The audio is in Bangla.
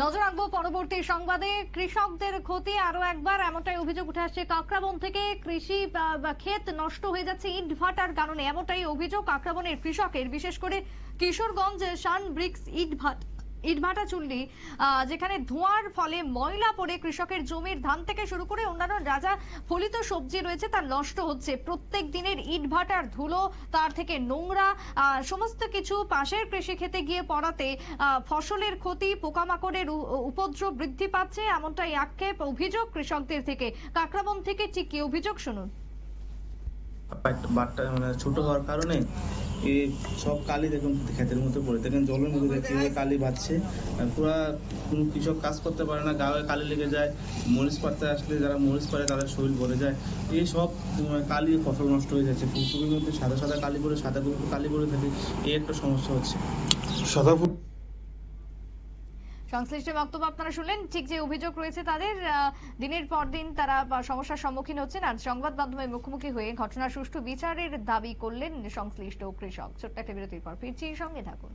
নজর রাখবো পরবর্তী সংবাদে। কৃষকদের ক্ষতি আরো একবার, এমনটাই অভিযোগ উঠে আসছে কাকরাবন থেকে। কৃষি ক্ষেত নষ্ট হয়ে যাচ্ছে ইট ভাটার কারণে, এমনটাই অভিযোগ কাকরাবনের কৃষকের। বিশেষ করে কিশোরগঞ্জ সান ব্রিক্স ইটভাটা চুল্লি, যেখানে ধোঁয়ার ফলে ময়লা পড়ে কৃষকের জমির ধান থেকে শুরু করে অন্যান্য যা ফলিত সবজি রয়েছে তা নষ্ট হচ্ছে। প্রত্যেক দিনের ইটভাটার ধুলো, তার থেকে নোংরা, সমস্ত কিছু পাশের কৃষি ক্ষেতে গিয়ে পড়াতে ফসলের ক্ষতি, পোকামাকড়ের উপদ্রব বৃদ্ধি পাচ্ছে, এমনটাই আক্ষেপ অভিযোগ কৃষকদের থেকে। কাকরাবন থেকে ঠিক কি অভিযোগ শুনুন। বাটটা মানে ছোট হওয়ার কারণে এই সব কালি দেখুন ক্ষেতের মধ্যে পড়ে, দেখেন জলের মধ্যে কিভাবে কালি বাজছে। পুরা কোনো কৃষক কাজ করতে পারে না, গায়ে কালি লেগে যায়। মরিচ পাড়তে আসলে যারা মরিচ পাড়ে তাদের শরীর ভরে যায়। এই সব কালি ফসল নষ্ট হয়ে যাচ্ছে। ফুলকপির মধ্যে সাদা সাদা কালি পড়ে, সাদা কালি পড়ে থাকে, এই একটা সমস্যা হচ্ছে। সাদা ফুল সংশ্লিষ্ট বক্তব্য আপনারা শুনলেন। ঠিক যে অভিযোগ রয়েছে তাদের, দিনের পর দিন তারা সমস্যার সম্মুখীন হচ্ছেন। আর সংবাদ মাধ্যমের মুখোমুখি হয়ে ঘটনার সুষ্ঠু বিচারের দাবি করলেন সংশ্লিষ্ট কৃষক। ছোট্ট একটা বিরতির পর ফিরছি, সঙ্গে থাকুন।